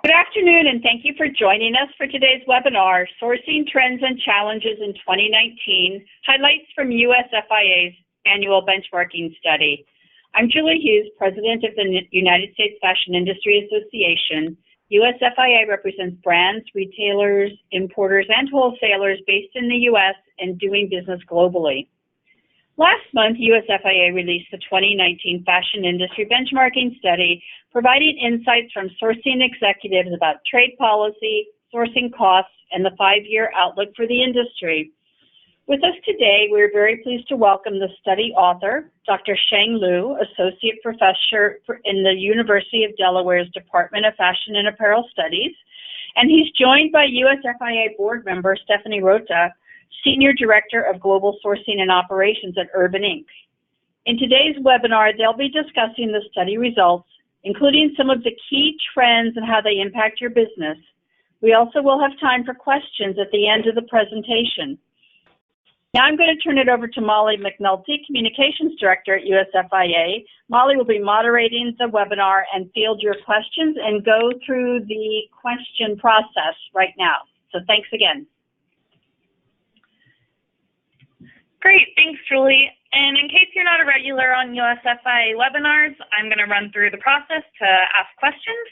Good afternoon, and thank you for joining us for today's webinar, Sourcing Trends and Challenges in 2019, Highlights from USFIA's Annual Benchmarking Study. I'm Julie Hughes, President of the United States Fashion Industry Association. USFIA represents brands, retailers, importers, and wholesalers based in the U.S. and doing business globally. Last month, USFIA released the 2019 Fashion Industry Benchmarking Study, providing insights from sourcing executives about trade policy, sourcing costs, and the 5-year outlook for the industry. With us today, we're very pleased to welcome the study author, Dr. Sheng Liu, Associate Professor in the University of Delaware's Department of Fashion and Apparel Studies, and he's joined by USFIA board member Stephanie Rota, Senior Director of Global Sourcing and Operations at Urban Inc. In today's webinar, they'll be discussing the study results, including some of the key trends and how they impact your business. We also will have time for questions at the end of the presentation. Now I'm going to turn it over to Molly McNulty, Communications Director at USFIA. Molly will be moderating the webinar and field your questions and go through the question process right now. So thanks again. Great, thanks, Julie. And in case you're not a regular on USFIA webinars, I'm going to run through the process to ask questions.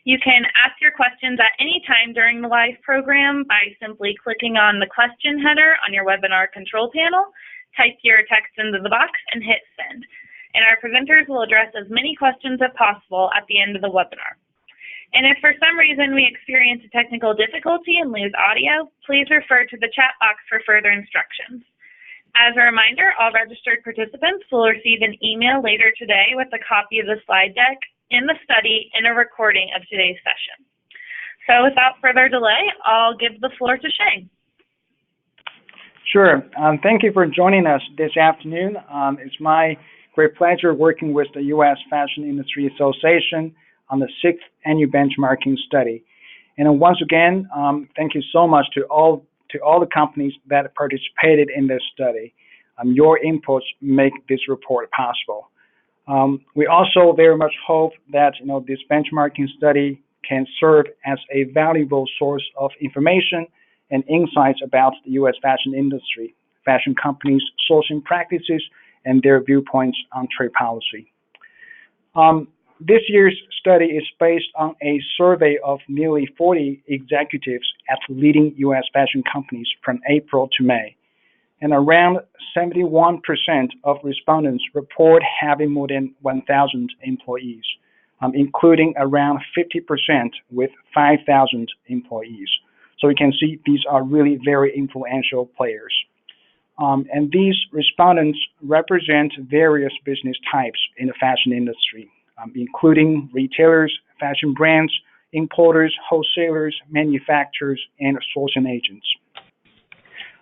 You can ask your questions at any time during the live program by simply clicking on the question header on your webinar control panel, type your text into the box, and hit send. And our presenters will address as many questions as possible at the end of the webinar. And if for some reason we experience a technical difficulty and lose audio, please refer to the chat box for further instructions. As a reminder, all registered participants will receive an email later today with a copy of the slide deck in the study and a recording of today's session. So without further delay, I'll give the floor to Sheng. Sure. Thank you for joining us this afternoon. It's my great pleasure working with the U.S. Fashion Industry Association on the 6th Annual Benchmarking Study. And once again, thank you so much to all the companies that participated in this study. Your inputs make this report possible. We also very much hope that this benchmarking study can serve as a valuable source of information and insights about the U.S. fashion industry, fashion companies' sourcing practices, and their viewpoints on trade policy. This year's study is based on a survey of nearly 40 executives at leading U.S. fashion companies from April to May. And around 71% of respondents report having more than 1,000 employees, including around 50% with 5,000 employees. So you can see these are really very influential players. And these respondents represent various business types in the fashion industry, including retailers, fashion brands, importers, wholesalers, manufacturers, and sourcing agents.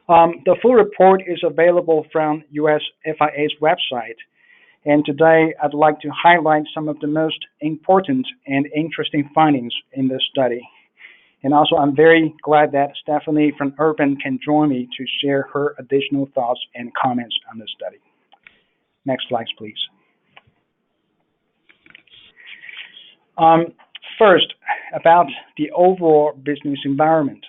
The full report is available from USFIA's website, and today I'd like to highlight some of the most important and interesting findings in this study. And also I'm very glad that Stephanie from Urban can join me to share her additional thoughts and comments on the study. Next slide, please. First, about the overall business environment.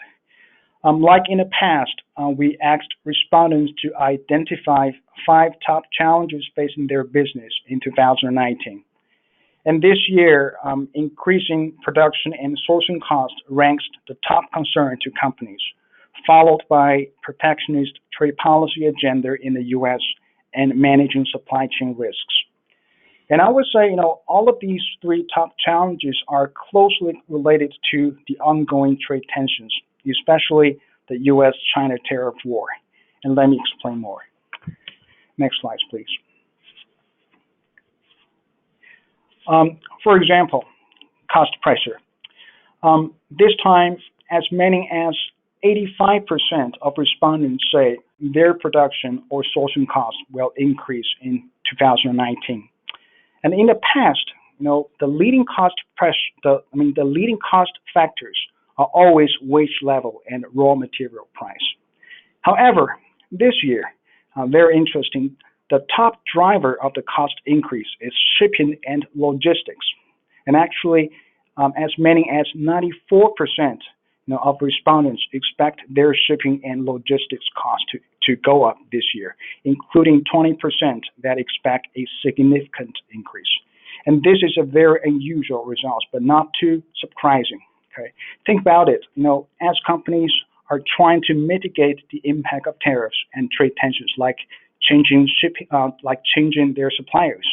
Like in the past, we asked respondents to identify 5 top challenges facing their business in 2019. And this year, increasing production and sourcing costs ranks the top concern to companies, followed by protectionist trade policy agenda in the U.S. and managing supply chain risks. And I would say, all of these 3 top challenges are closely related to the ongoing trade tensions, especially the U.S.-China tariff war. And let me explain more. Next slide, please. For example, cost pressure. This time, as many as 85% of respondents say their production or sourcing costs will increase in 2019. And in the past, the leading cost factors are always wage level and raw material price. However, this year, very interesting, the top driver of the cost increase is shipping and logistics. And actually, as many as 94% of respondents expect their shipping and logistics costs to go up this year, including 20% that expect a significant increase. And this is a very unusual result, but not too surprising. Okay, think about it. As companies are trying to mitigate the impact of tariffs and trade tensions, like changing shipping, like changing their suppliers,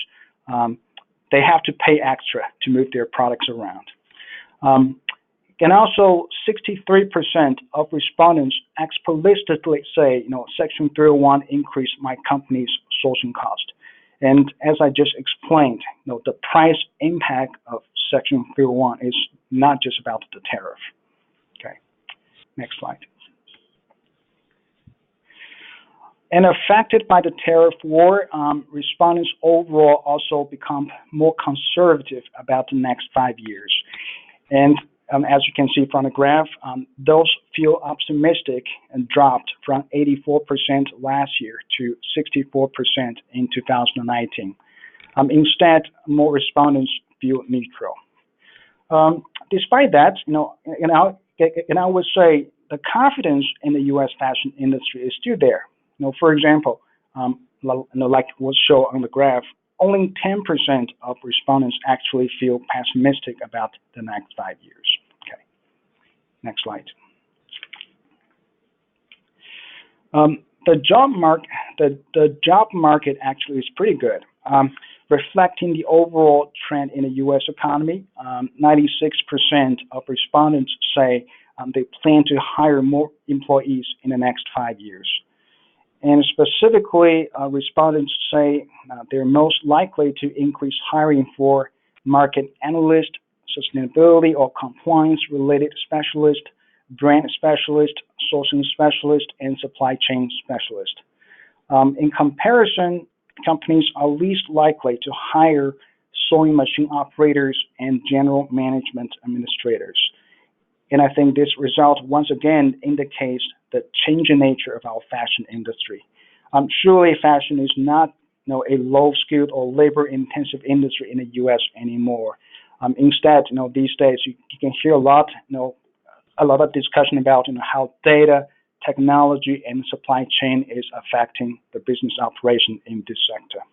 they have to pay extra to move their products around. And also, 63% of respondents explicitly say, Section 301 increased my company's sourcing cost. And as I just explained, the price impact of Section 301 is not just about the tariff. Okay, next slide. And affected by the tariff war, respondents overall also become more conservative about the next 5 years. And as you can see from the graph, those feel optimistic and dropped from 84% last year to 64% in 2019. Instead, more respondents feel neutral. Despite that, and I would say the confidence in the U.S. fashion industry is still there. For example, like was shown on the graph, only 10% of respondents actually feel pessimistic about the next 5 years. Okay, next slide. The job market actually is pretty good, reflecting the overall trend in the U.S. economy. 96% of respondents say they plan to hire more employees in the next 5 years. And specifically, respondents say they're most likely to increase hiring for market analyst, sustainability or compliance-related specialist, brand specialist, sourcing specialist, and supply chain specialist. In comparison, companies are least likely to hire sewing machine operators and general management administrators. And I think this result once again indicates the changing nature of our fashion industry. Surely fashion is not a low-skilled or labor-intensive industry in the U.S. anymore. Instead, these days you can hear a lot of discussion about how data, technology, and supply chain is affecting the business operation in this sector.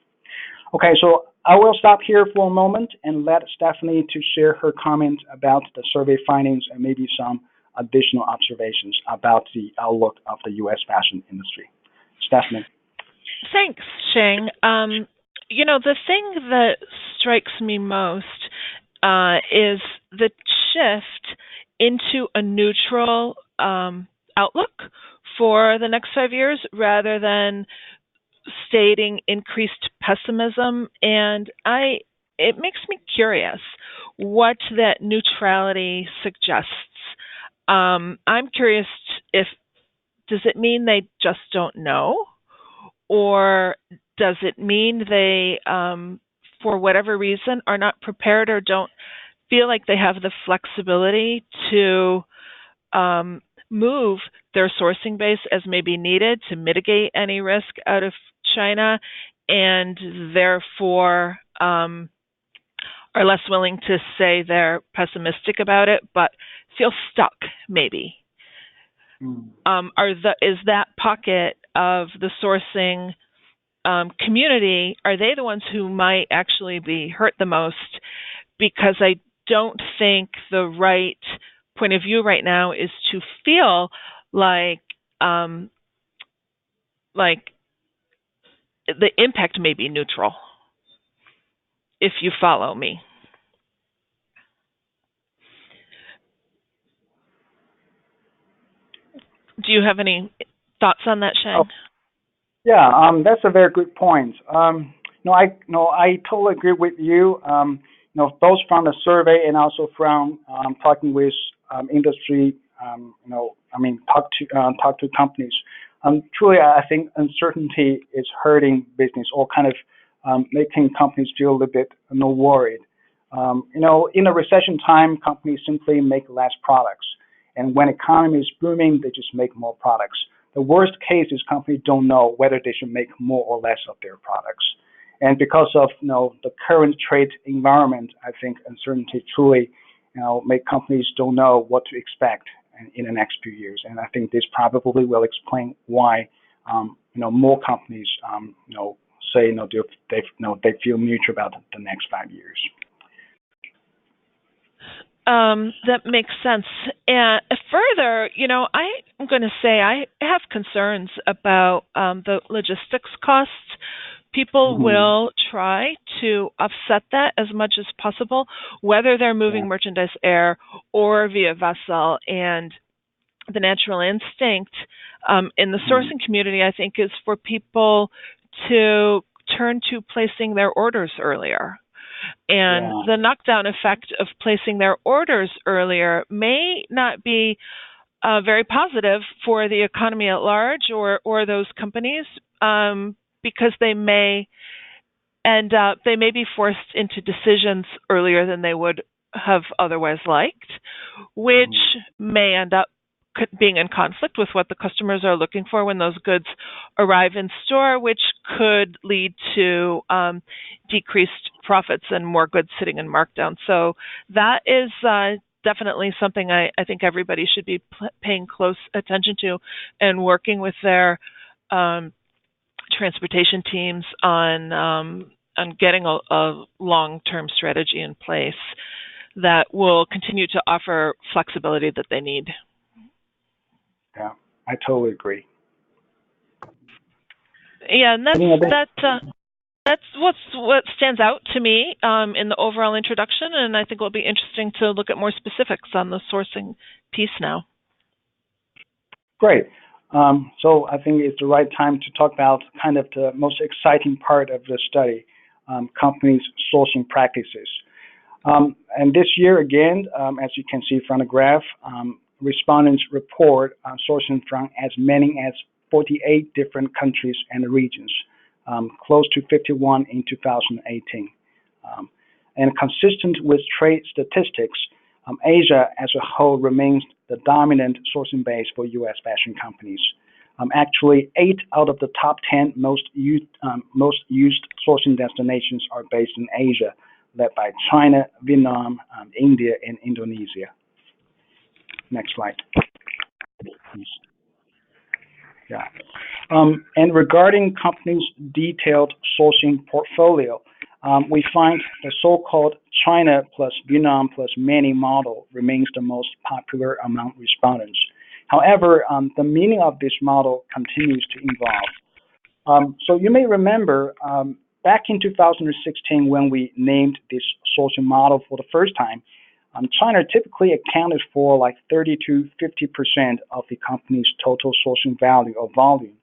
Okay, so I will stop here for a moment and let Stephanie to share her comments about the survey findings and maybe some additional observations about the outlook of the U.S. fashion industry. Stephanie. Thanks, Sheng. The thing that strikes me most is the shift into a neutral outlook for the next 5 years rather than stating increased pessimism. And it makes me curious what that neutrality suggests. I'm curious does it mean they just don't know? Or does it mean they, for whatever reason, are not prepared or don't feel like they have the flexibility to move their sourcing base as may be needed to mitigate any risk out of China, and therefore are less willing to say they're pessimistic about it, but feel stuck, maybe? Is that pocket of the sourcing community, are they the ones who might actually be hurt the most? Because I don't think the right point of view right now is to feel like the impact may be neutral, if you follow me. Do you have any thoughts on that, Sheng? Yeah, that's a very good point. I totally agree with you. Both from the survey and also from talking with industry, talk to companies. Truly, I think uncertainty is hurting business or kind of making companies feel a little bit worried. In a recession time, companies simply make less products. And when economy is booming, they just make more products. The worst case is companies don't know whether they should make more or less of their products. And because of the current trade environment, I think uncertainty truly make companies don't know what to expect in the next few years. And I think this probably will explain why more companies say they feel neutral about the next 5 years. That makes sense. And further, I'm going to say I have concerns about the logistics costs. People will try to offset that as much as possible, whether they're moving merchandise air or via vessel. And the natural instinct in the sourcing community, I think, is for people to turn to placing their orders earlier. And the knockdown effect of placing their orders earlier may not be very positive for the economy at large or those companies, because they may be forced into decisions earlier than they would have otherwise liked, which may end up being in conflict with what the customers are looking for when those goods arrive in store, which could lead to decreased profits and more goods sitting in markdown. So that is definitely something I think everybody should be paying close attention to and working with their transportation teams on getting a long-term strategy in place that will continue to offer flexibility that they need. Yeah, I totally agree. Yeah, and that's what stands out to me in the overall introduction, and I think it'll be interesting to look at more specifics on the sourcing piece now. Great. So I think it's the right time to talk about kind of the most exciting part of the study, companies' sourcing practices. And this year, again, as you can see from the graph, respondents report sourcing from as many as 48 different countries and regions, close to 51 in 2018. And consistent with trade statistics, Asia as a whole remains the dominant sourcing base for U.S. fashion companies. Actually, 8 out of the top 10 most used sourcing destinations are based in Asia, led by China, Vietnam, India, and Indonesia. Next slide, please. Yeah. And regarding companies' detailed sourcing portfolio, we find the so-called China plus Vietnam plus many model remains the most popular among respondents. However, the meaning of this model continues to evolve. So you may remember back in 2016 when we named this sourcing model for the first time, China typically accounted for like 30 to 50% of the company's total sourcing value or volume.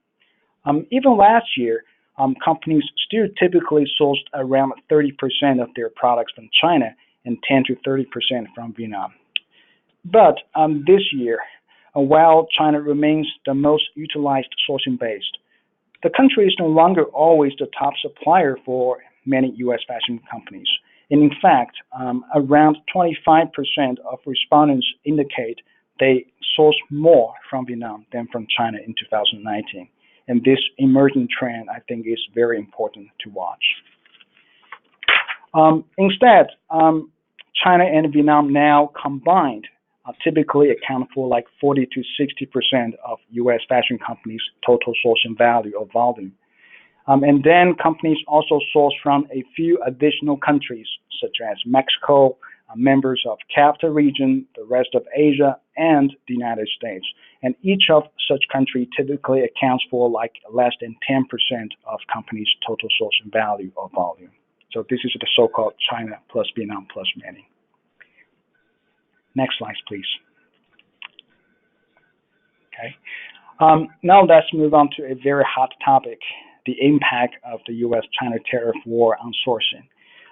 Even last year, companies still typically sourced around 30% of their products from China and 10 to 30% from Vietnam. But this year, while China remains the most utilized sourcing base, the country is no longer always the top supplier for many U.S. fashion companies. And in fact, around 25% of respondents indicate they source more from Vietnam than from China in 2019. And this emerging trend, I think, is very important to watch. Instead, China and Vietnam now combined typically account for like 40 to 60% of U.S. fashion companies' total sourcing value or volume. And then companies also source from a few additional countries, such as Mexico, members of CAFTA region, the rest of Asia, and the United States. And each of such countries typically accounts for like less than 10% of companies' total sourcing value or volume. So this is the so-called China plus Vietnam plus many. Next slide, please. Okay. Now let's move on to a very hot topic, the impact of the U.S.-China tariff war on sourcing.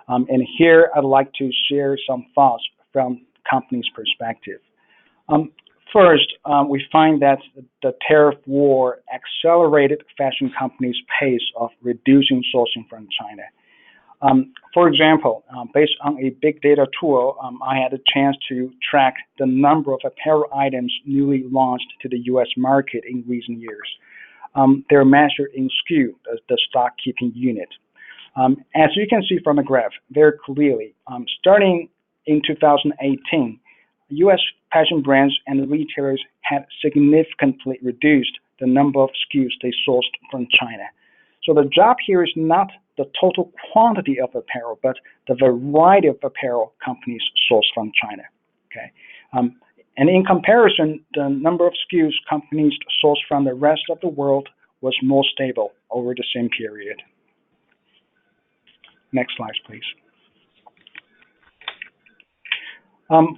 And here I'd like to share some thoughts from companies' perspective. First, we find that the tariff war accelerated fashion companies' pace of reducing sourcing from China. For example, based on a big data tool, I had a chance to track the number of apparel items newly launched to the U.S. market in recent years. They're measured in SKU, the stock keeping unit. As you can see from the graph, very clearly, starting in 2018, U.S. fashion brands and retailers had significantly reduced the number of SKUs they sourced from China. So the job here is not the total quantity of apparel, but the variety of apparel companies source from China. Okay, and in comparison, the number of SKUs companies source from the rest of the world was more stable over the same period. Next slide, please.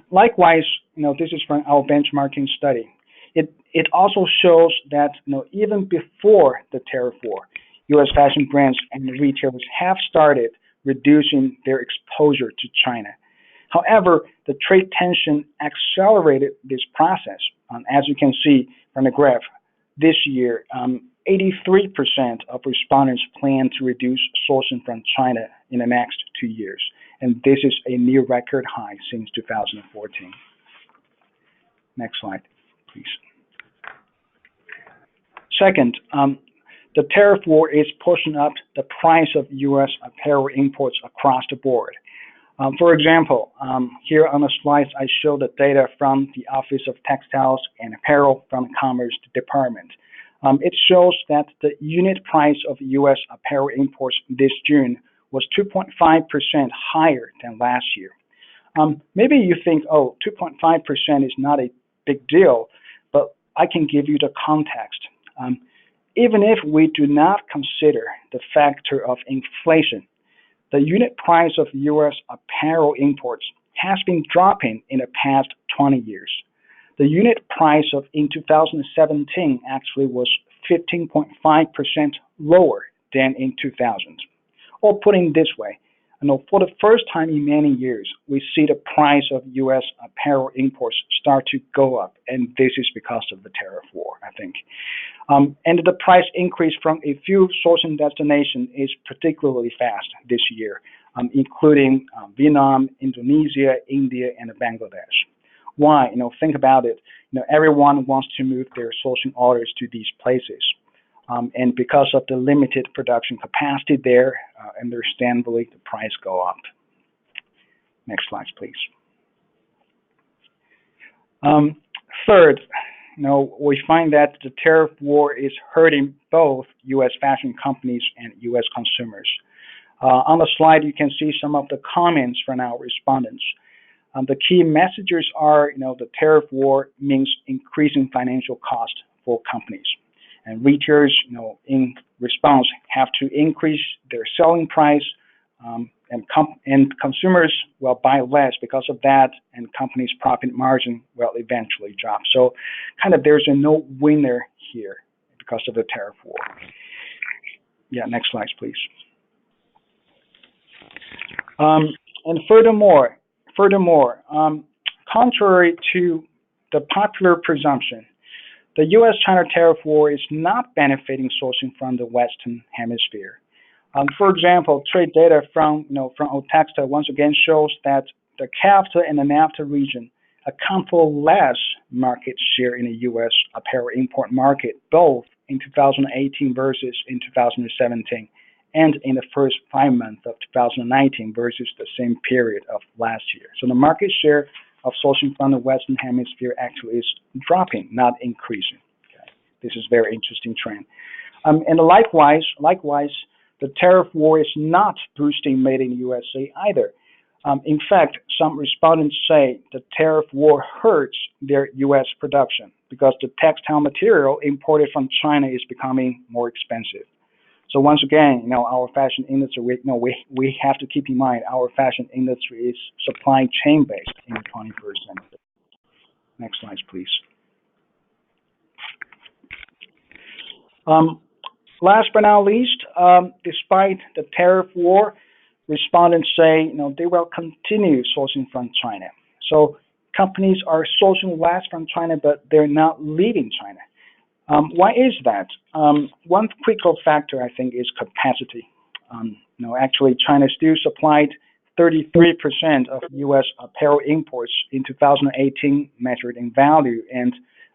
Likewise, this is from our benchmarking study. It also shows that even before the tariff war, U.S. fashion brands and retailers have started reducing their exposure to China. However, the trade tension accelerated this process. As you can see from the graph, this year, 83% of respondents plan to reduce sourcing from China in the next 2 years. And this is a new record high since 2014. Next slide, please. Second, the tariff war is pushing up the price of U.S. apparel imports across the board. For example, here on the slides, I show the data from the Office of Textiles and Apparel from the Commerce Department. It shows that the unit price of U.S. apparel imports this June was 2.5% higher than last year. Maybe you think, 2.5% is not a big deal, but I can give you the context. Even if we do not consider the factor of inflation, the unit price of U.S. apparel imports has been dropping in the past 20 years. The unit price in 2017 actually was 15.5% lower than in 2000. Or putting it this way, for the first time in many years, we see the price of U.S. apparel imports start to go up, and this is because of the tariff war, I think. And the price increase from a few sourcing destinations is particularly fast this year, including Vietnam, Indonesia, India, and Bangladesh. Why? Think about it. Everyone wants to move their sourcing orders to these places. And because of the limited production capacity there, understandably, the price go up. Next slide, please. Third, we find that the tariff war is hurting both U.S. fashion companies and U.S. consumers. On the slide, you can see some of the comments from our respondents. The key messages are, the tariff war means increasing financial cost for companies. And retailers, in response, have to increase their selling price, and consumers will buy less because of that, and companies' profit margin will eventually drop. So, there's a no winner here because of the tariff war. Yeah, next slide, please. And furthermore, contrary to the popular presumption, the U.S.-China tariff war is not benefiting sourcing from the Western Hemisphere. For example, trade data from OTEXTA once again shows that the CAFTA and the NAFTA region account for less market share in the U.S. apparel import market, both in 2018 versus in 2017, and in the first 5 months of 2019 versus the same period of last year. So the market share of sourcing from the Western Hemisphere actually is dropping, not increasing. Okay. This is a very interesting trend. And likewise, the tariff war is not boosting Made in USA either. In fact, some respondents say the tariff war hurts their U.S. production because the textile material imported from China is becoming more expensive. So once again, our fashion industry, we have to keep in mind our fashion industry is supply chain based in the 21st century. Next slide, please. Last but not least, despite the tariff war, respondents say they will continue sourcing from China. So companies are sourcing less from China, but they're not leaving China. Why is that? One critical factor, I think, is capacity. Actually, China still supplied 33% of U.S. apparel imports in 2018, measured in value, and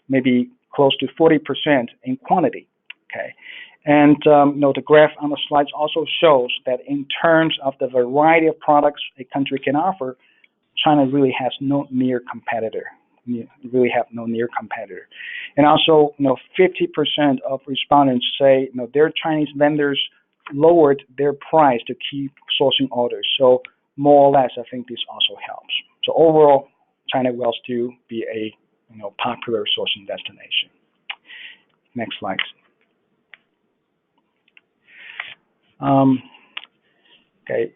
maybe close to 40% in quantity. Okay, and the graph on the slides also shows that in terms of the variety of products a country can offer, China really has no near competitor. Really have no near competitor. And also, 50% of respondents say, their Chinese vendors lowered their price to keep sourcing orders. So more or less, I think this also helps. So overall, China will still be a popular sourcing destination. Next slide. Okay.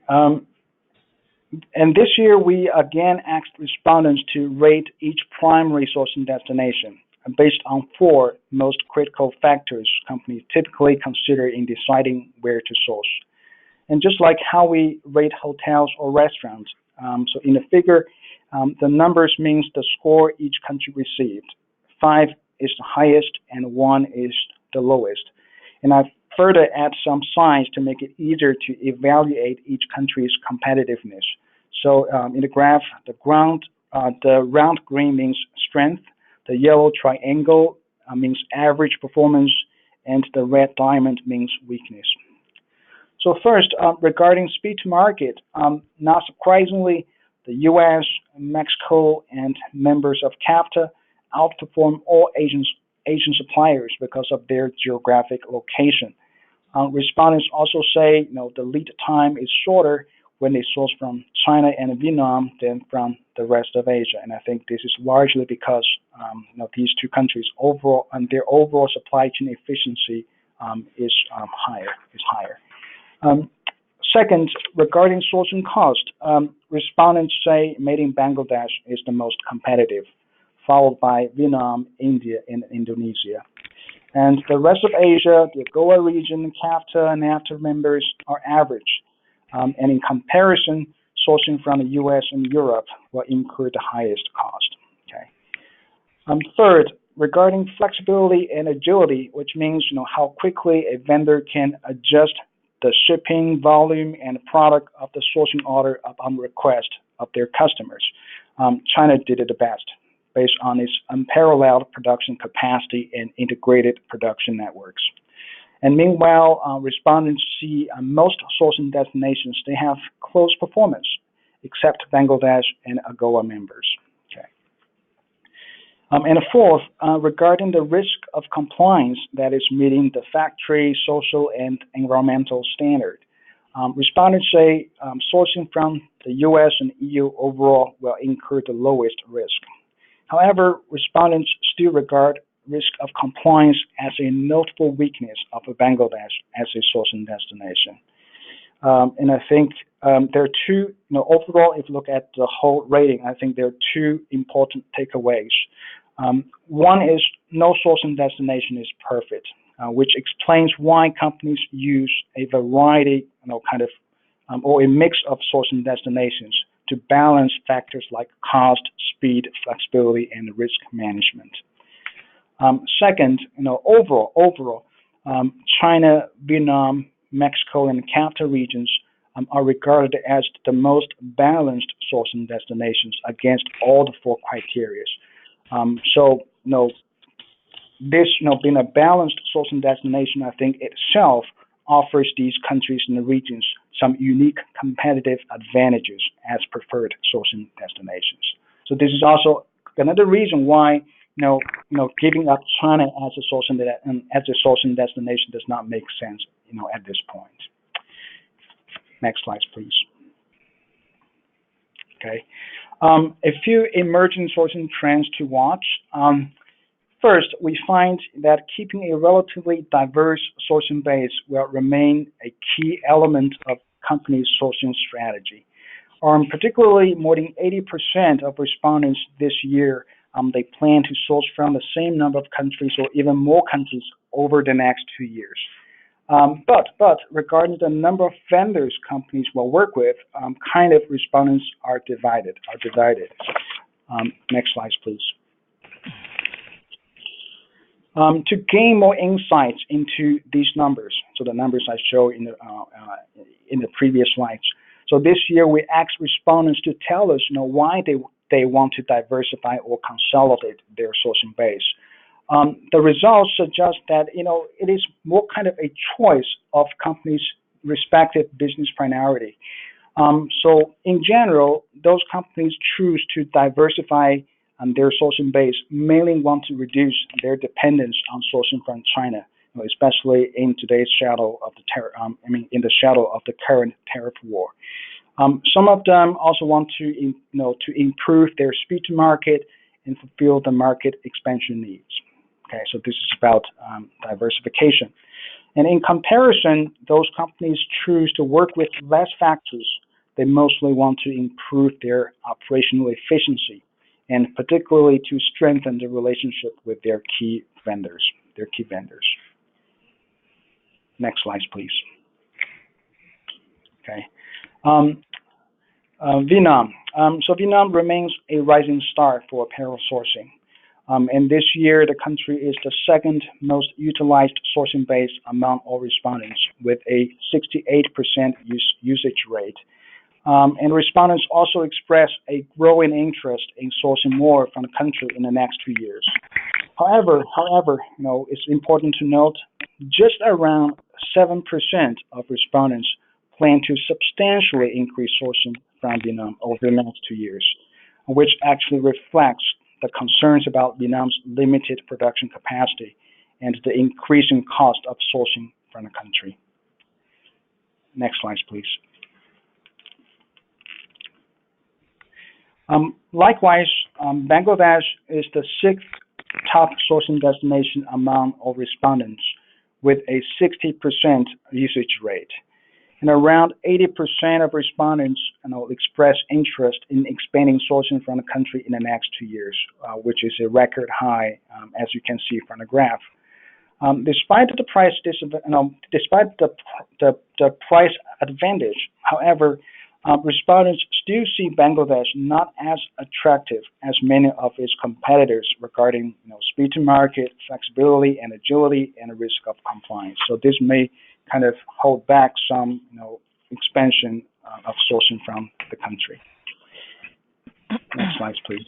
And this year, we again asked respondents to rate each primary sourcing destination based on 4 most critical factors companies typically consider in deciding where to source. And just like how we rate hotels or restaurants, so in the figure, the numbers means the score each country received. 5 is the highest and 1 is the lowest. And I've further add some signs to make it easier to evaluate each country's competitiveness. So in the graph, the round green means strength, the yellow triangle means average performance, and the red diamond means weakness. So first, regarding speed to market, not surprisingly, the US, Mexico, and members of CAFTA outperform all Asian suppliers because of their geographic location. Respondents also say, the lead time is shorter when they source from China and Vietnam than from the rest of Asia, and I think this is largely because these 2 countries overall and their overall supply chain efficiency is higher. Second, regarding sourcing cost, respondents say made in Bangladesh is the most competitive, followed by Vietnam, India, and Indonesia. And the rest of Asia, the AGOA region, CAFTA, and NAFTA members are average. And in comparison, sourcing from the US and Europe will incur the highest cost. Okay. Third, regarding flexibility and agility, which means how quickly a vendor can adjust the shipping volume and product of the sourcing order upon request of their customers. China did it the best, based on its unparalleled production capacity and integrated production networks. And meanwhile, respondents see most sourcing destinations, they have close performance, except Bangladesh and AGOA members. Okay. And fourth, regarding the risk of compliance that is meeting the factory, social, and environmental standard, respondents say sourcing from the US and EU overall will incur the lowest risk. However, respondents still regard risk of compliance as a notable weakness of Bangladesh as a sourcing destination. And I think there are 2, overall, if you look at the whole rating, I think there are 2 important takeaways. One is no sourcing destination is perfect, which explains why companies use a variety, or a mix of sourcing destinations to balance factors like cost, speed, flexibility, and risk management. Second, overall, China, Vietnam, Mexico, and CAFTA regions are regarded as the most balanced sourcing destinations against all the 4 criteria. So, this, being a balanced sourcing destination, I think itself offers these countries and the regions some unique competitive advantages as preferred sourcing destinations. So this is also another reason why giving up China as a sourcing destination does not make sense at this point. Next slide, please. Okay, a few emerging sourcing trends to watch. First, we find that keeping a relatively diverse sourcing base will remain a key element of companies' sourcing strategy. Particularly, more than 80% of respondents this year, they plan to source from the same number of countries or even more countries over the next 2 years. But regarding the number of vendors companies will work with, respondents are divided. Next slide, please. To gain more insights into these numbers, so the numbers I showed in the previous slides. So this year we asked respondents to tell us, why they want to diversify or consolidate their sourcing base. The results suggest that it is more a choice of companies' respective business priority. So in general, those companies choose to diversify their sourcing base mainly want to reduce their dependence on sourcing from China, especially in today's shadow of in the shadow of the current tariff war. Some of them also want to improve their speed to market and fulfill the market expansion needs. Okay, so this is about diversification. And in comparison, those companies choose to work with less factors. They mostly want to improve their operational efficiency and particularly to strengthen the relationship with their key vendors. Next slide, please. Okay. Vietnam. So Vietnam remains a rising star for apparel sourcing. And this year, the country is the second most utilized sourcing base among all respondents, with a 68% usage rate. And respondents also express a growing interest in sourcing more from the country in the next 2 years. However, it's important to note just around 7% of respondents plan to substantially increase sourcing from Vietnam over the next 2 years, which actually reflects the concerns about Vietnam's limited production capacity and the increasing cost of sourcing from the country. Next slide, please. Likewise, Bangladesh is the 6th top sourcing destination among all respondents, with a 60% usage rate. And around 80% of respondents express interest in expanding sourcing from the country in the next 2 years, which is a record high, as you can see from the graph. Despite the price advantage, however, respondents still see Bangladesh not as attractive as many of its competitors regarding speed to market, flexibility and agility, and the risk of compliance. So this may kind of hold back some expansion of sourcing from the country. Next slide, please.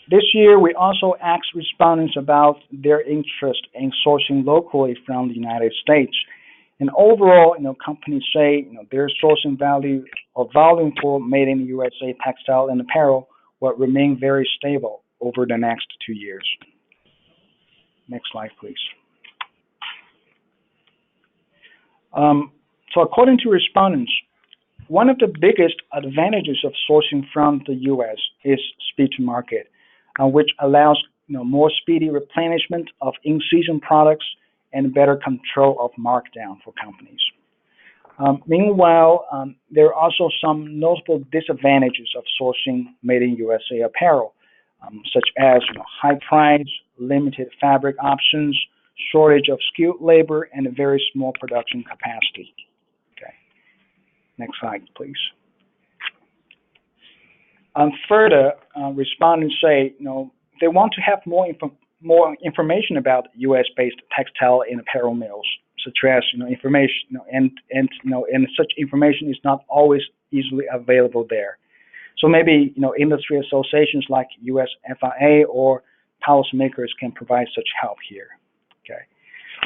This year, we also asked respondents about their interest in sourcing locally from the United States. And overall, companies say their sourcing value or volume for made in the USA textile and apparel will remain very stable over the next 2 years. Next slide, please. So according to respondents, one of the biggest advantages of sourcing from the U.S. is speed to market, which allows more speedy replenishment of in-season products and better control of markdown for companies. Meanwhile, there are also some notable disadvantages of sourcing made in USA apparel, such as high price, limited fabric options, shortage of skilled labor, and a very small production capacity. Okay. Next slide, please. Further, respondents say they want to have more information about U.S.-based textile and apparel mills, such as information, and such information is not always easily available there. So maybe industry associations like US FIA or policymakers can provide such help here. Okay.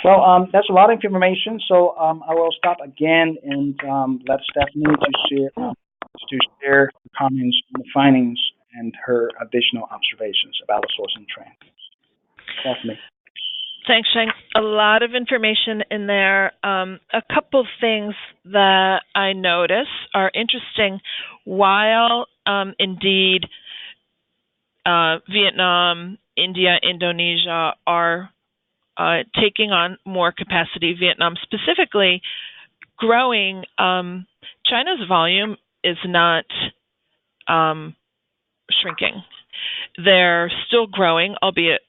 Well, that's a lot of information. So I will stop again and let Stephanie to share comments on the findings and her additional observations about the sourcing trend. Stephanie. Thanks, Sheng. A lot of information in there. A couple of things that I notice are interesting. While indeed Vietnam, India, Indonesia are taking on more capacity, Vietnam specifically growing, China's volume is not shrinking. They're still growing, albeit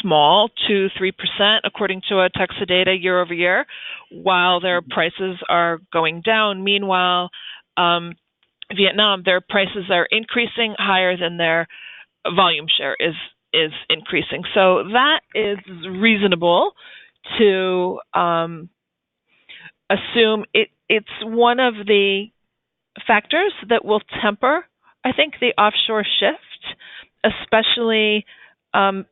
small, 2-3%, according to Texadata year over year, while their prices are going down. Meanwhile, Vietnam, their prices are increasing higher than their volume share is increasing. So that is reasonable to assume it's one of the factors that will temper, I think, the offshore shift, especially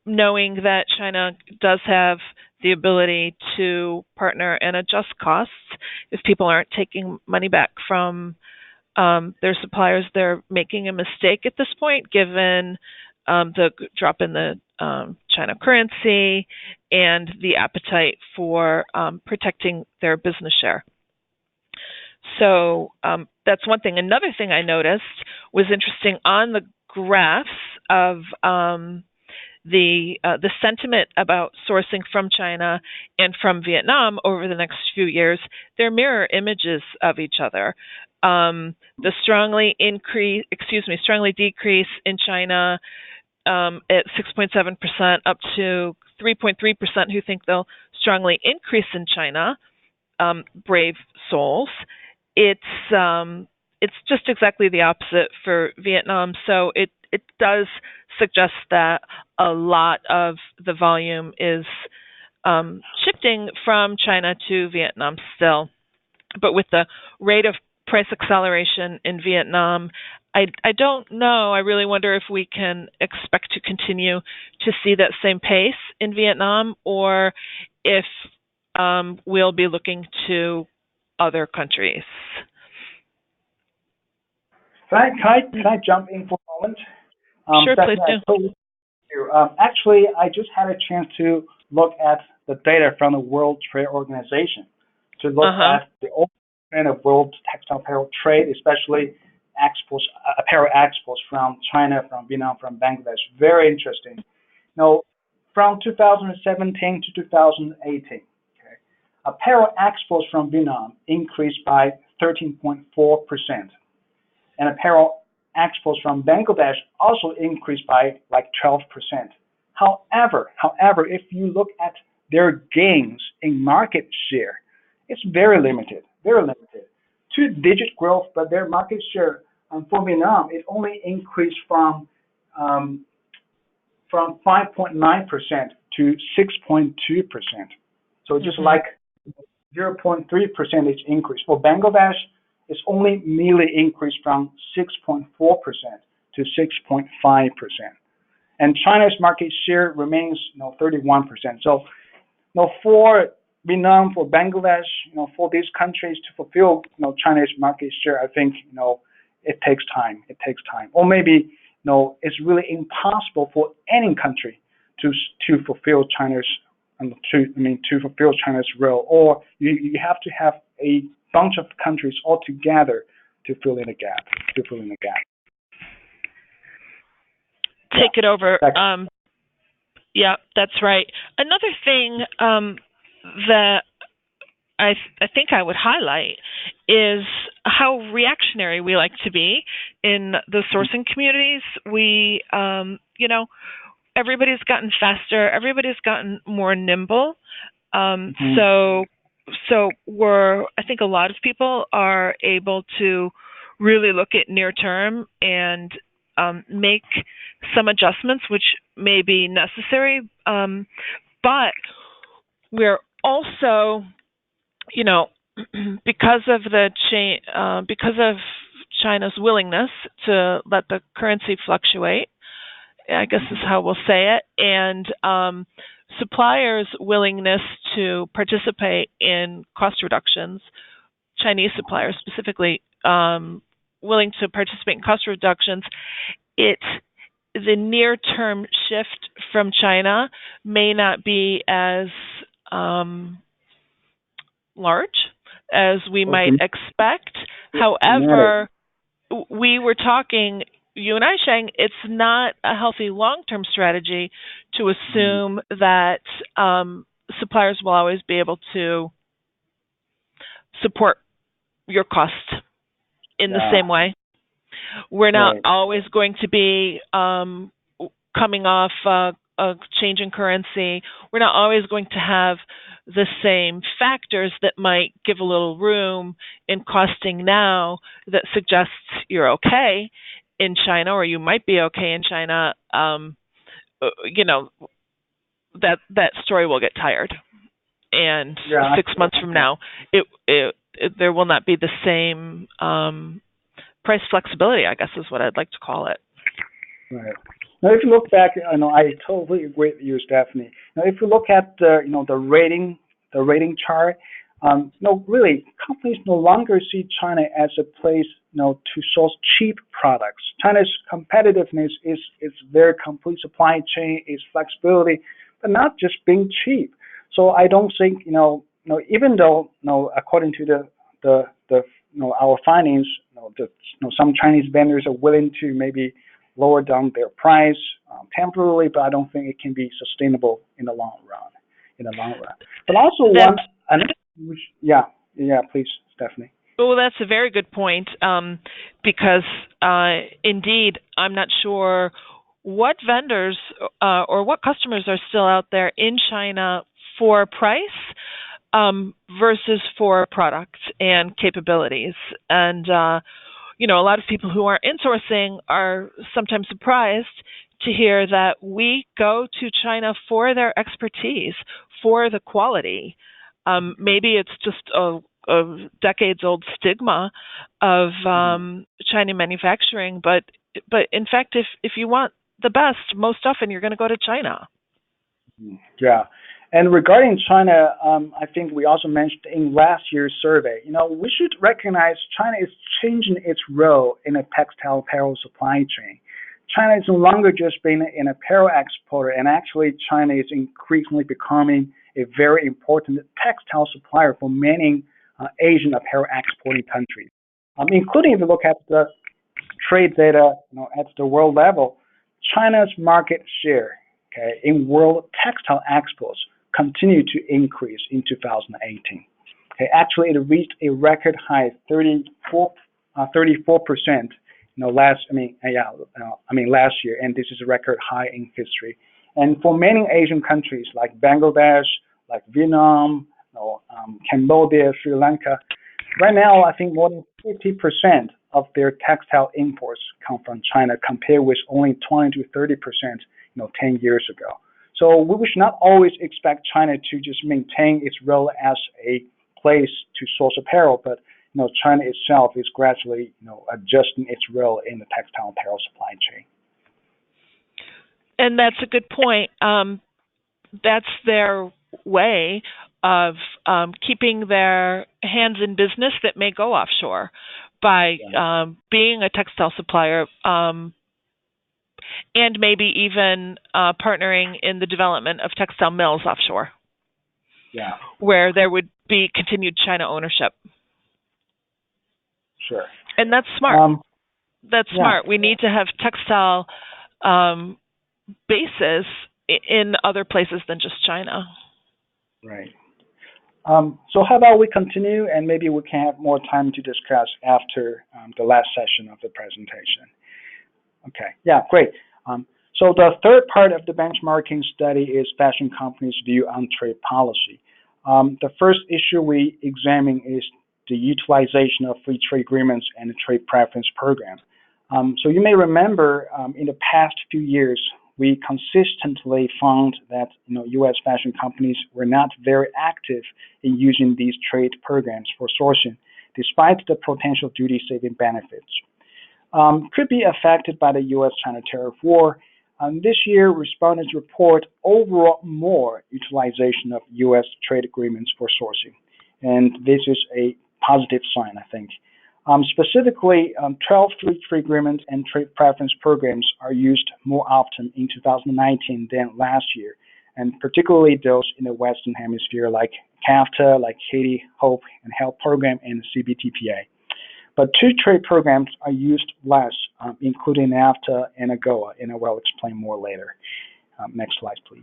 knowing that China does have the ability to partner and adjust costs if people aren't taking money back from their suppliers, they're making a mistake at this point, given the drop in the China currency and the appetite for protecting their business share. So that's one thing. Another thing I noticed was interesting on the graphs of the sentiment about sourcing from China and from Vietnam over the next few years. They're mirror images of each other. The strongly decrease in China at 6.7% up to 3.3% who think they'll strongly increase in China. Brave souls. It's just exactly the opposite for Vietnam. So it does suggest that a lot of the volume is shifting from China to Vietnam still. But with the rate of price acceleration in Vietnam, I don't know. I really wonder if we can expect to continue to see that same pace in Vietnam, or if we'll be looking to other countries. Can I jump in for a moment? Sure, please do. Actually, I just had a chance to look at the data from the World Trade Organization to look at the overall trend of world textile apparel trade, especially exports, apparel exports from China, from Vietnam, from Bangladesh. Very interesting. Now, from 2017 to 2018, apparel exports from Vietnam increased by 13.4%, and apparel exports from Bangladesh also increased by like 12%. However, if you look at their gains in market share, it's very limited. Two-digit growth, but their market share for Vietnam, it only increased from 5.9% to 6.2%. So just like 0.3 percentage increase. For Bangladesh, it's only merely increased from 6.4% to 6.5%. And China's market share remains 31%. So for Vietnam, for Bangladesh, for these countries to fulfill China's market share, I think it takes time. Or maybe it's really impossible for any country to fulfill China's to fulfill China's role, or you have to have a bunch of countries all together to fill in the gap. Take it over. Yeah, that's right. Another thing that I think I would highlight is how reactionary we like to be in the sourcing communities. We, everybody's gotten faster. Everybody's gotten more nimble. So I think a lot of people are able to really look at near term and make some adjustments, which may be necessary. But we're also, because of China's willingness to let the currency fluctuate, I guess is how we'll say it, and suppliers' willingness to participate in cost reductions, Chinese suppliers specifically willing to participate in cost reductions, the near-term shift from China may not be as large as we might expect. However, we were talking, you and I, Sheng, it's not a healthy long-term strategy to assume that suppliers will always be able to support your cost in the same way. We're not always going to be coming off a change in currency. We're not always going to have the same factors that might give a little room in costing now that suggests you're okay in China, or you might be okay in China. That story will get tired, and 6 months from now, there will not be the same price flexibility, I guess is what I'd like to call it. Right. Now, if you look back, I totally agree with you, Stephanie. Now, if you look at the rating chart, No, really, companies no longer see China as a place, to source cheap products. China's competitiveness is their complete supply chain, its flexibility, but not just being cheap. So I don't think, even though, according to the our findings, some Chinese vendors are willing to maybe lower down their price temporarily, but I don't think it can be sustainable in the long run. But also yeah, please, Stephanie. Well, that's a very good point, because indeed, I'm not sure what vendors or what customers are still out there in China for price versus for product and capabilities. And, a lot of people who are insourcing are sometimes surprised to hear that we go to China for their expertise, for the quality. Maybe it's just a decades-old stigma of China manufacturing, but in fact, if you want the best, most often you're going to go to China. Yeah. And regarding China, I think we also mentioned in last year's survey, we should recognize China is changing its role in a textile apparel supply chain. China is no longer just being an apparel exporter, and actually China is increasingly becoming a very important textile supplier for many Asian apparel exporting countries, including if you look at the trade data at the world level, China's market share in world textile exports continued to increase in 2018. Actually, it reached a record high 34%. Last year, and this is a record high in history. And for many Asian countries like Bangladesh, like Vietnam, Cambodia, Sri Lanka, right now I think more than 50% of their textile imports come from China, compared with only 20 to 30%, 10 years ago. So we should not always expect China to just maintain its role as a place to source apparel, but China itself is gradually, adjusting its role in the textile apparel supply chain. And that's a good point. That's their way of keeping their hands in business that may go offshore by being a textile supplier, and maybe even partnering in the development of textile mills offshore, where there would be continued China ownership. Sure. And that's smart. That's smart. We need to have textile bases in other places than just China. Right. So how about we continue, and maybe we can have more time to discuss after the last session of the presentation. Okay. Yeah, great. So the third part of the benchmarking study is fashion companies' view on trade policy. The first issue we examine is the utilization of free trade agreements and the trade preference program. So you may remember in the past few years, we consistently found that U.S. fashion companies were not very active in using these trade programs for sourcing, despite the potential duty-saving benefits. Could be affected by the U.S.-China tariff war. This year, respondents report overall more utilization of U.S. trade agreements for sourcing, and this is a positive sign, I think. Specifically, 12 free trade agreements and trade preference programs are used more often in 2019 than last year, and particularly those in the Western Hemisphere like CAFTA, like Haiti, HOPE, and HELP program, and the CBTPA. But two trade programs are used less, including NAFTA and AGOA, and I will explain more later. Next slide, please.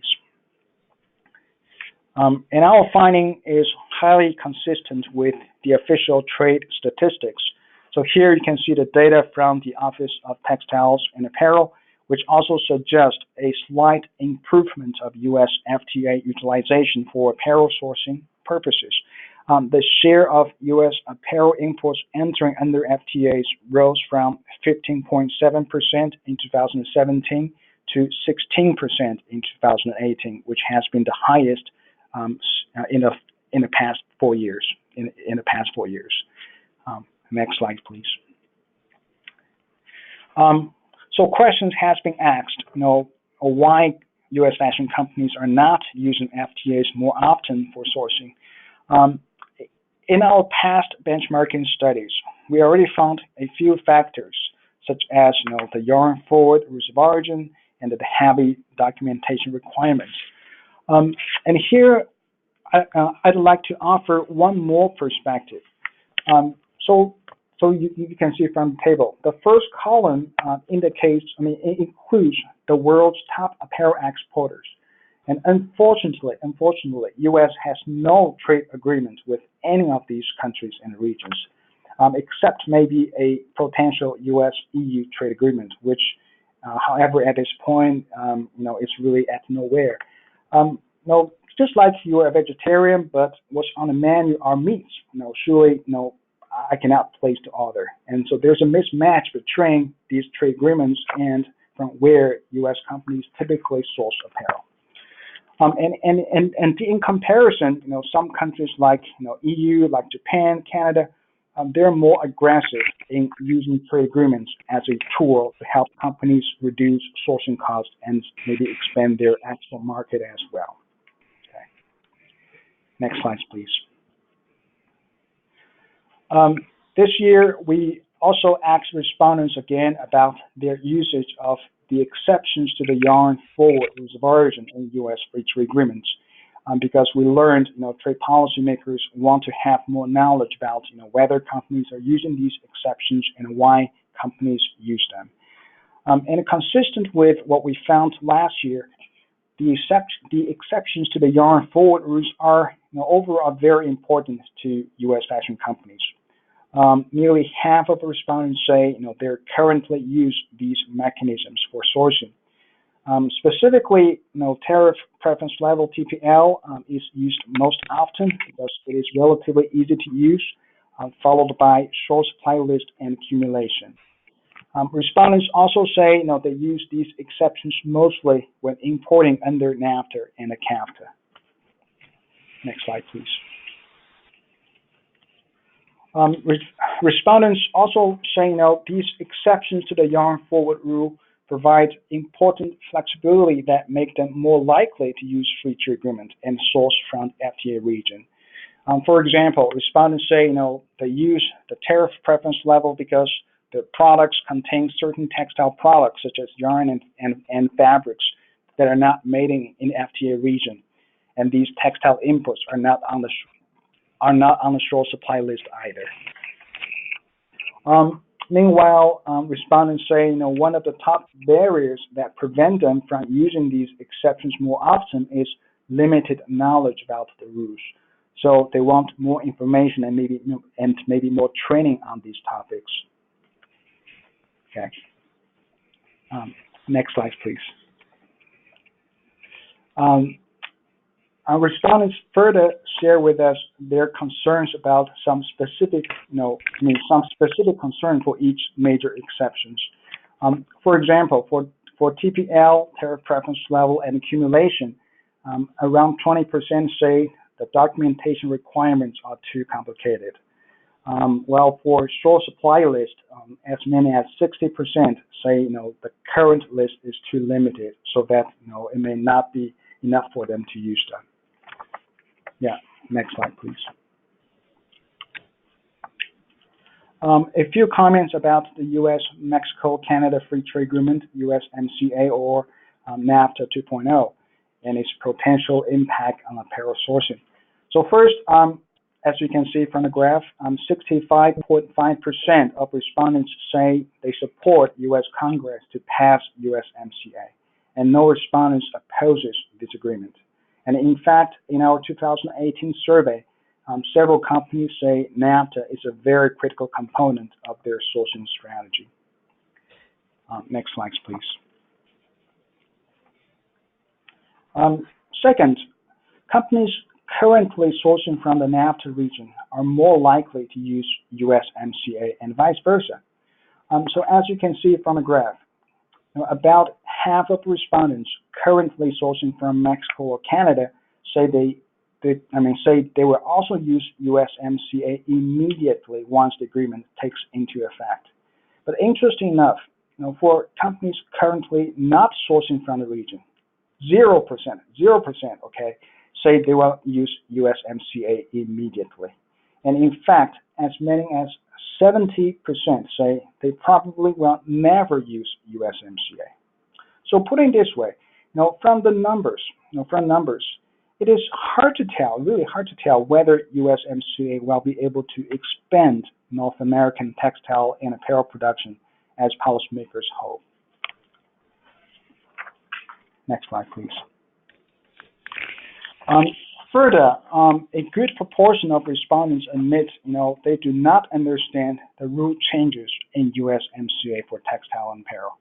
And our finding is highly consistent with the official trade statistics. So here you can see the data from the Office of Textiles and Apparel, which also suggests a slight improvement of U.S. FTA utilization for apparel sourcing purposes. The share of U.S. apparel imports entering under FTAs rose from 15.7% in 2017 to 16% in 2018, which has been the highest in the past 4 years. Next slide, please. So questions has been asked, why U.S. fashion companies are not using FTAs more often for sourcing. In our past benchmarking studies, we already found a few factors, such as the yarn forward rules of origin and the heavy documentation requirements. And here, I'd like to offer one more perspective. So you can see from the table, the first column indicates, it includes the world's top apparel exporters. And unfortunately, U.S. has no trade agreement with any of these countries and regions, except maybe a potential U.S.-EU trade agreement, which, however, at this point, it's really at nowhere. Just like you are a vegetarian, but what's on the menu are meats. Surely, I cannot place the order. And so there's a mismatch between these trade agreements and from where U.S. companies typically source apparel. And in comparison, some countries like EU, like Japan, Canada, they're more aggressive in using trade agreements as a tool to help companies reduce sourcing costs and maybe expand their actual market as well. Okay. Next slide, please. This year, we also asked respondents again about their usage of the exceptions to the yarn forward rules of origin in U.S. free trade agreements, because we learned, trade policymakers want to have more knowledge about, whether companies are using these exceptions and why companies use them. And consistent with what we found last year, the exceptions to the yarn forward rules are, overall very important to U.S. fashion companies. Nearly half of the respondents say they currently use these mechanisms for sourcing. Specifically, tariff preference level TPL is used most often because it is relatively easy to use, followed by short supply list and accumulation. Respondents also say they use these exceptions mostly when importing under NAFTA and the CAFTA. Next slide, please. Respondents also say, these exceptions to the yarn forward rule provide important flexibility that make them more likely to use free trade agreement and source from FTA region. For example, respondents say, they use the tariff preference level because the products contain certain textile products such as yarn and fabrics that are not made in FTA region, and these textile inputs are not on the short supply list either. Meanwhile, respondents say, one of the top barriers that prevent them from using these exceptions more often is limited knowledge about the rules. So they want more information and maybe more training on these topics. Okay. Next slide, please. Our respondents further share with us their concerns about some specific concern for each major exceptions. For example, for TPL, tariff preference level, and accumulation, around 20% say the documentation requirements are too complicated. While for short supply list, as many as 60% say the current list is too limited, so that it may not be enough for them to use them. Yeah, next slide, please. A few comments about the U.S.-Mexico-Canada Free Trade Agreement, USMCA, or NAFTA 2.0, and its potential impact on apparel sourcing. So first, as you can see from the graph, 65.5% of respondents say they support U.S. Congress to pass USMCA, and no respondents opposes this agreement. And in fact, in our 2018 survey, several companies say NAFTA is a very critical component of their sourcing strategy. Next slide, please. Second, companies currently sourcing from the NAFTA region are more likely to use USMCA and vice versa. So as you can see from the graph, about half of respondents currently sourcing from Mexico or Canada say they will also use USMCA immediately once the agreement takes into effect. But interesting enough, for companies currently not sourcing from the region, 0%, okay, say they will use USMCA immediately. And in fact, as many as 70% say they probably will never use USMCA. So putting it this way, from the numbers, it is hard to tell, really hard to tell whether USMCA will be able to expand North American textile and apparel production as policymakers hope. Next slide, please. Further, a good proportion of respondents admit, they do not understand the rule changes in USMCA for textile and apparel.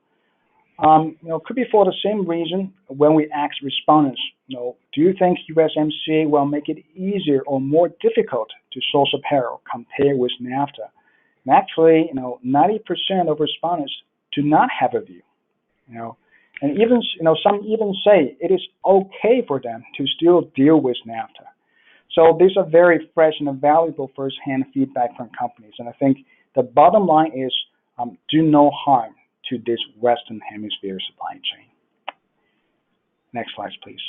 Could be for the same reason when we ask respondents, do you think USMCA will make it easier or more difficult to source apparel compared with NAFTA? And actually, 90% of respondents do not have a view, and even, some even say it is okay for them to still deal with NAFTA. So these are very fresh and valuable first-hand feedback from companies. And I think the bottom line is do no harm to this Western Hemisphere supply chain. Next slide, please.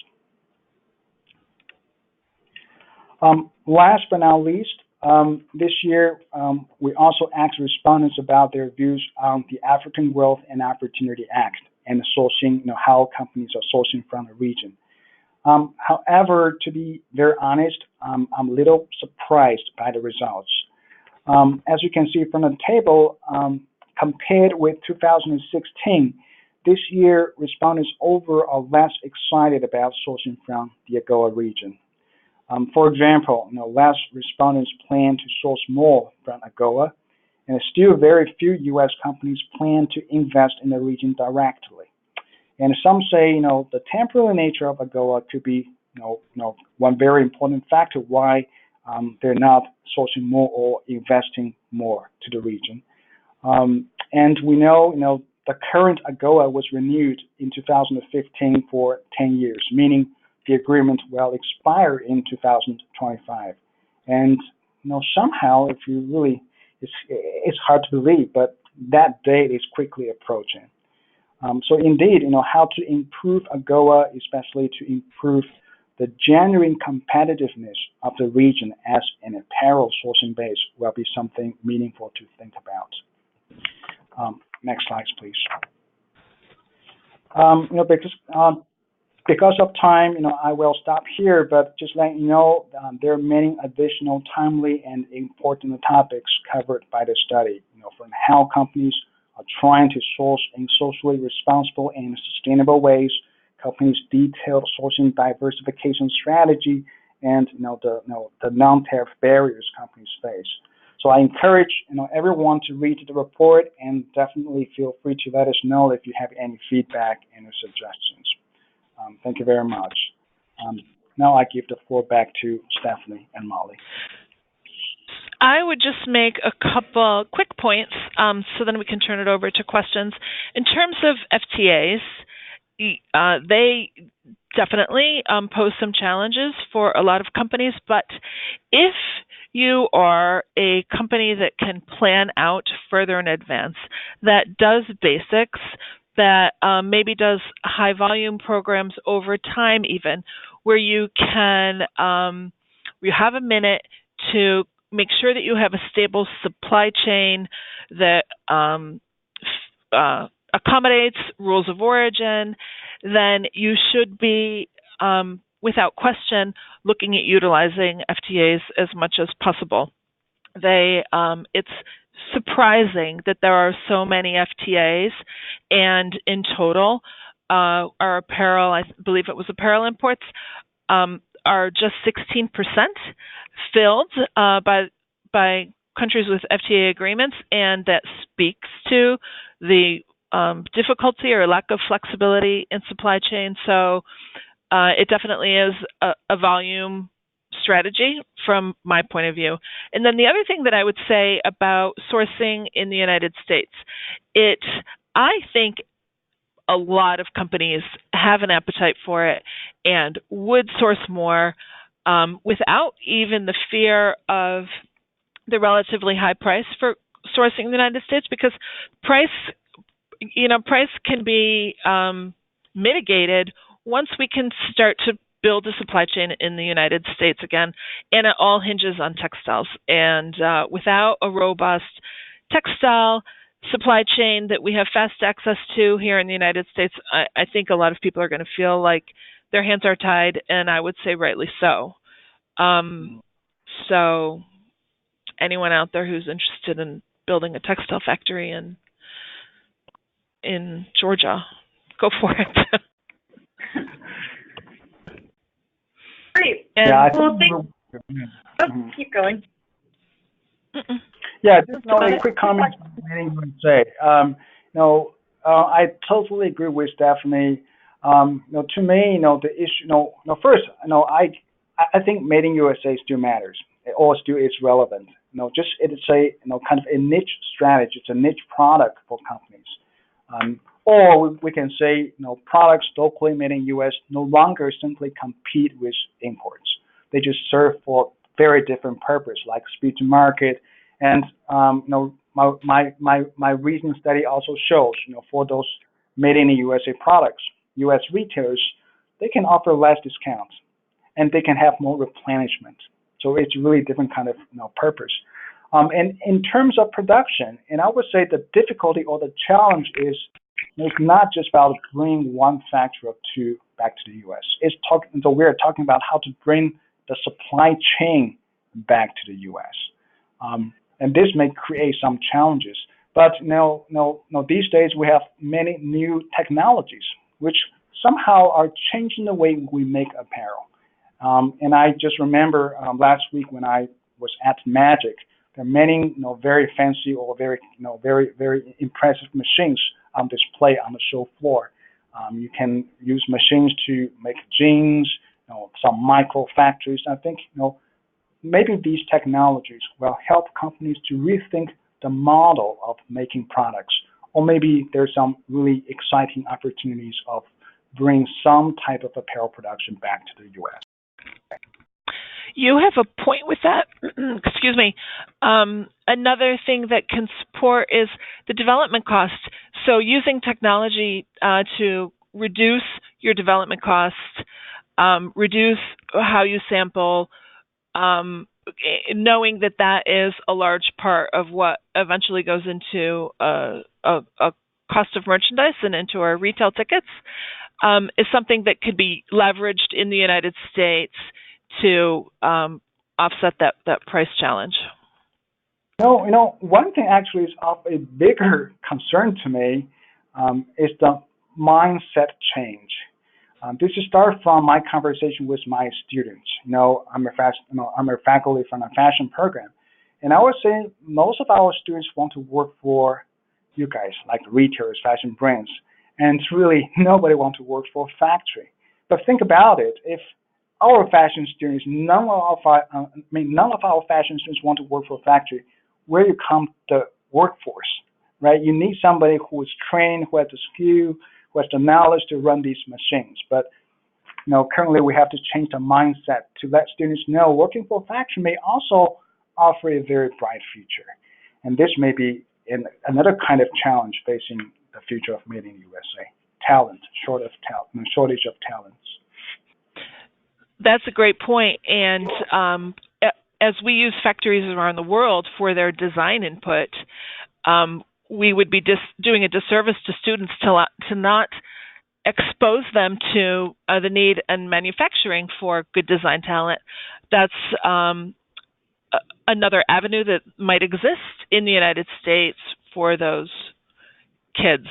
Last but not least, this year we also asked respondents about their views on the African Growth and Opportunity Act and sourcing, how companies are sourcing from the region. However, to be very honest, I'm a little surprised by the results. As you can see from the table, compared with 2016, this year respondents over are less excited about sourcing from the AGOA region. For example, less respondents plan to source more from AGOA, and still very few U.S. companies plan to invest in the region directly. And some say, the temporary nature of AGOA could be, one very important factor why they're not sourcing more or investing more to the region. And we know, the current AGOA was renewed in 2015 for 10 years, meaning the agreement will expire in 2025. And, somehow, if you really, it's hard to believe, but that date is quickly approaching. So indeed, how to improve AGOA, especially to improve the genuine competitiveness of the region as an apparel sourcing base, will be something meaningful to think about. Next slide, please. Because of time, I will stop here, but just letting you know, there are many additional timely and important topics covered by the study, from how companies are trying to source in socially responsible and sustainable ways, companies' detailed sourcing diversification strategy, and the non-tariff barriers companies face. So I encourage everyone to read the report, and definitely feel free to let us know if you have any feedback and suggestions. Thank you very much. Now I give the floor back to Stephanie and Molly. I would just make a couple quick points so then we can turn it over to questions. In terms of FTAs, they definitely pose some challenges for a lot of companies, but if you are a company that can plan out further in advance, that does basics, that maybe does high volume programs over time even, where you can, you have a minute to make sure that you have a stable supply chain that accommodates rules of origin, then you should be, without question, looking at utilizing FTAs as much as possible. It's surprising that there are so many FTAs, and in total, our apparel, I believe it was apparel imports, are just 16% filled by countries with FTA agreements, and that speaks to the difficulty or lack of flexibility in supply chain. So it definitely is a volume strategy from my point of view. And then the other thing that I would say about sourcing in the United States, I think a lot of companies have an appetite for it and would source more without even the fear of the relatively high price for sourcing in the United States, because price can be mitigated once we can start to build a supply chain in the United States again, and it all hinges on textiles. And without a robust textile supply chain that we have fast access to here in the United States, I think a lot of people are going to feel like their hands are tied, and I would say rightly so. So anyone out there who's interested in building a textile factory in Georgia, go for it. Great. Yeah, Keep going. Yeah, just a quick comment on Meeting USA. I totally agree with Stephanie. To me, the issue, first, I think Made in USA still matters. It all still is relevant. Just it's a kind of a niche strategy. It's a niche product for companies. Or we can say, products locally made in US no longer simply compete with imports. They just serve for very different purpose, like speed to market. And my recent study also shows, for those made in the USA products, US retailers, they can offer less discounts, and they can have more replenishment. So it's really different kind of purpose. And in terms of production, and I would say the difficulty or the challenge is it's not just about bringing one factory or two back to the U.S. So we're talking about how to bring the supply chain back to the U.S. And this may create some challenges. But these days we have many new technologies which somehow are changing the way we make apparel. And I just remember last week when I was at Magic, there are many very fancy or very very impressive machines on display on the show floor. You can use machines to make jeans, some micro factories. I think maybe these technologies will help companies to rethink the model of making products, or maybe there's some really exciting opportunities of bring some type of apparel production back to the U.S. You have a point with that. Excuse me. Another thing that can support is the development cost. So using technology to reduce your development costs, reduce how you sample, knowing that is a large part of what eventually goes into a cost of merchandise and into our retail tickets, is something that could be leveraged in the United States to offset that price challenge. One thing actually is of a bigger concern to me is the mindset change. This is start from my conversation with my students. I'm a faculty from a fashion program, and I would say most of our students want to work for you guys, like retailers, fashion brands, and it's really nobody wants to work for a factory. But think about it: if our fashion students, none of our fashion students want to work for a factory, where you come the workforce, right? You need somebody who is trained, who has the skill, who has the knowledge to run these machines. But currently we have to change the mindset to let students know working for a factory may also offer a very bright future. And this may be another kind of challenge facing the future of Made in USA. Shortage of talents. That's a great point. And as we use factories around the world for their design input, we would be doing a disservice to students to not expose them to the need in manufacturing for good design talent. That's another avenue that might exist in the United States for those kids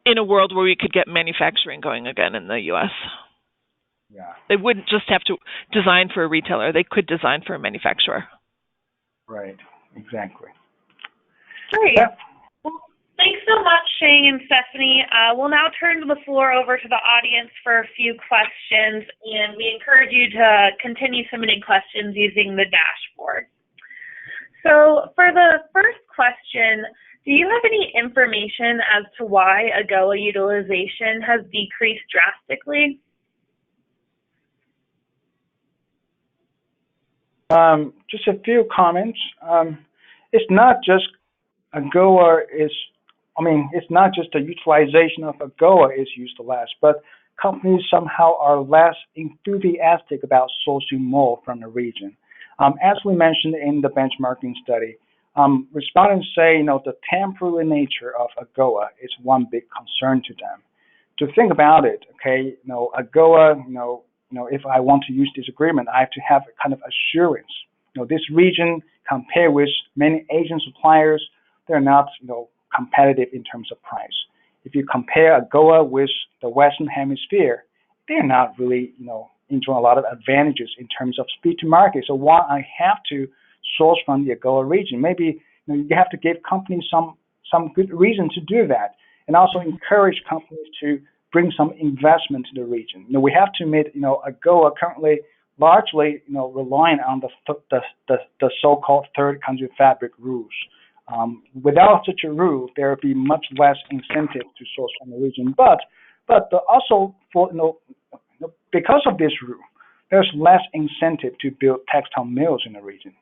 in a world where we could get manufacturing going again in the U.S. Yeah. They wouldn't just have to design for a retailer. They could design for a manufacturer. Right. Exactly. Great. Yeah. Well, thanks so much, Sheng and Stephanie. We'll now turn the floor over to the audience for a few questions, and we encourage you to continue submitting questions using the dashboard. So for the first question, do you have any information as to why AGOA utilization has decreased drastically? Just a few comments. It's not just AGOA it's not just the utilization of AGOA is used less, but companies somehow are less enthusiastic about sourcing more from the region. As we mentioned in the benchmarking study, respondents say, the temporary nature of AGOA is one big concern to them. To think about it, okay, AGOA, if I want to use this agreement, I have to have a kind of assurance. This region, compared with many Asian suppliers, they're not, competitive in terms of price. If you compare AGOA with the Western Hemisphere, they're not really, enjoying a lot of advantages in terms of speed to market. So why I have to source from the AGOA region? Maybe you have to give companies some good reason to do that, and also encourage companies to bring some investment to the region. We have to admit, AGOA currently largely, relying on the so-called third country fabric rules. Without such a rule, there would be much less incentive to source from the region. But also for because of this rule, there's less incentive to build textile mills in the region.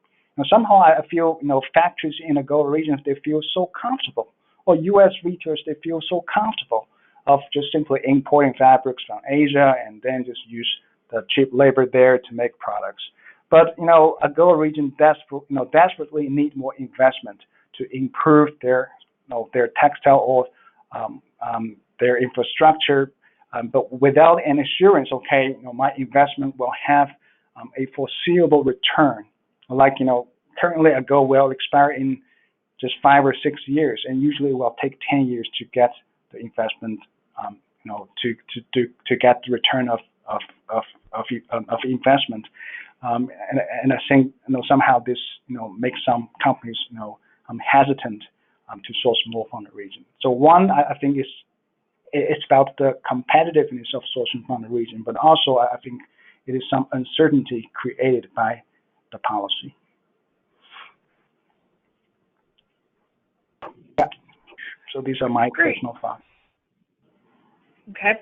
Somehow I feel factories in the AGOA regions, they feel so comfortable, or U.S. retailers, they feel so comfortable of just simply importing fabrics from Asia and then just use the cheap labor there to make products. But AGOA region desperately need more investment to improve their textile or their infrastructure, but without an assurance, okay, my investment will have a foreseeable return. Like currently AGOA will expire in just 5 or 6 years, and usually will take 10 years to get the investment, to get the return of investment. And I think somehow this makes some companies hesitant to source more from the region. So one, I think it's about the competitiveness of sourcing from the region, but also I think it is some uncertainty created by the policy. Yeah. So these are my personal thoughts. Okay.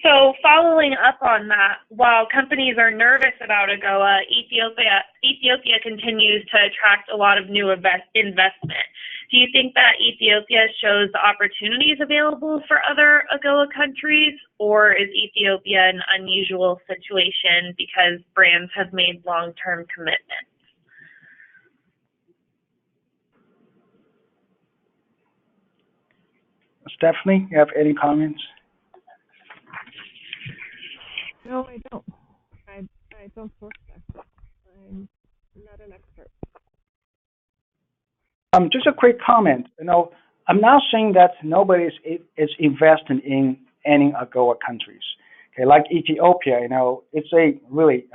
So following up on that, while companies are nervous about AGOA, Ethiopia continues to attract a lot of new investment. Do you think that Ethiopia shows the opportunities available for other AGOA countries, or is Ethiopia an unusual situation because brands have made long-term commitments? Stephanie, you have any comments? No, I don't. I don't source that. I'm not an expert. Just a quick comment. I'm not saying that nobody is investing in any AGOA countries. Okay, like Ethiopia, it's a really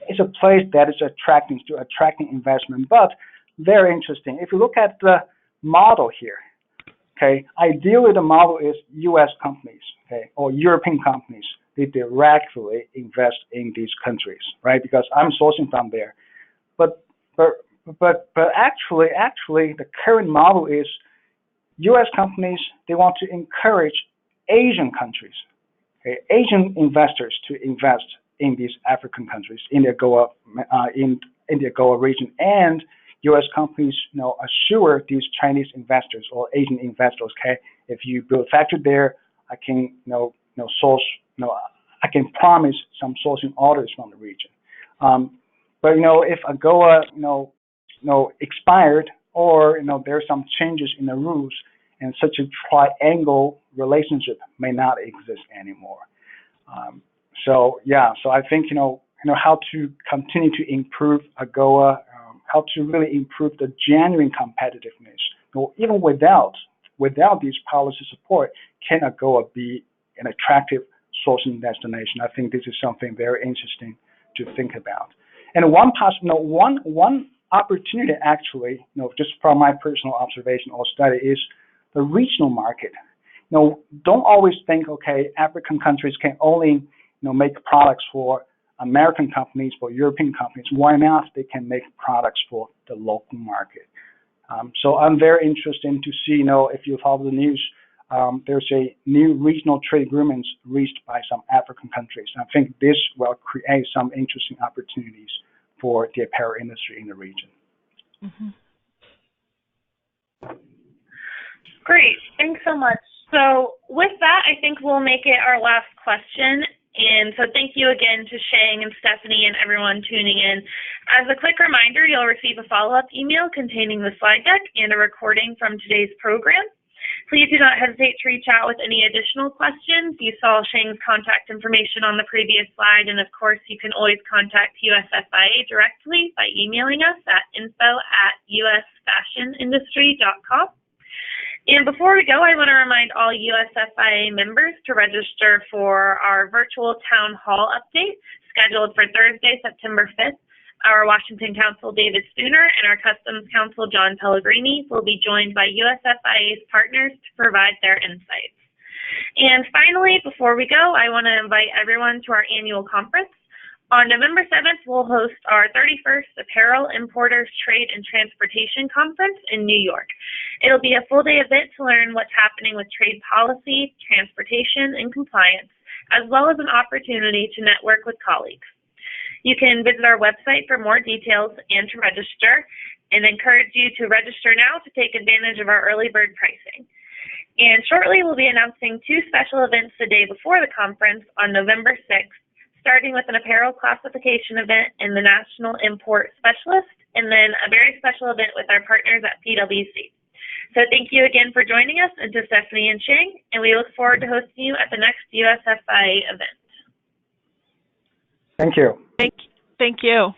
it's a place that is attracting investment, but very interesting. If you look at the model here, okay, ideally the model is U.S. companies, okay, or European companies. They directly invest in these countries, right? Because I'm sourcing from there. But actually, the current model is U.S. companies. They want to encourage Asian countries, okay, Asian investors to invest in these African countries in the AGOA region, and U.S. companies, assure these Chinese investors or Asian investors, okay, if you build a factory there, I can, source, I can promise some sourcing orders from the region. But if AGOA, expired, or there's some changes in the rules, and such a triangle relationship may not exist anymore. So I think how to continue to improve AGOA, how to really improve the genuine competitiveness. Even without these policy support, can AGOA be an attractive sourcing destination? I think this is something very interesting to think about. And one opportunity, actually, just from my personal observation or study, is the regional market. Don't always think, okay, African countries can only make products for American companies, for European companies. Why not? They can make products for the local market. So I'm very interested to see, if you follow the news, there's a new regional trade agreements reached by some African countries. I think this will create some interesting opportunities for the apparel industry in the region. Mm-hmm. Great. Thanks so much. So with that, I think we'll make it our last question. And so thank you again to Sheng and Stephanie and everyone tuning in. As a quick reminder, you'll receive a follow-up email containing the slide deck and a recording from today's program. Please do not hesitate to reach out with any additional questions. You saw Sheng's contact information on the previous slide, and of course, you can always contact USFIA directly by emailing us at info@usfashionindustry.com. And before we go, I want to remind all USFIA members to register for our virtual town hall update scheduled for Thursday, September 5th. Our Washington Counsel, David Spooner, and our Customs Counsel, John Pellegrini, will be joined by USFIA's partners to provide their insights. And finally, before we go, I want to invite everyone to our annual conference. On November 7th, we'll host our 31st Apparel Importers Trade and Transportation Conference in New York. It'll be a full-day event to learn what's happening with trade policy, transportation, and compliance, as well as an opportunity to network with colleagues. You can visit our website for more details and to register, and encourage you to register now to take advantage of our early bird pricing. And shortly, we'll be announcing 2 special events the day before the conference on November 6th, starting with an apparel classification event in the National Import Specialist, and then a very special event with our partners at PwC. So thank you again for joining us, and to Stephanie and Sheng, and we look forward to hosting you at the next USFIA event. Thank you. Thank you.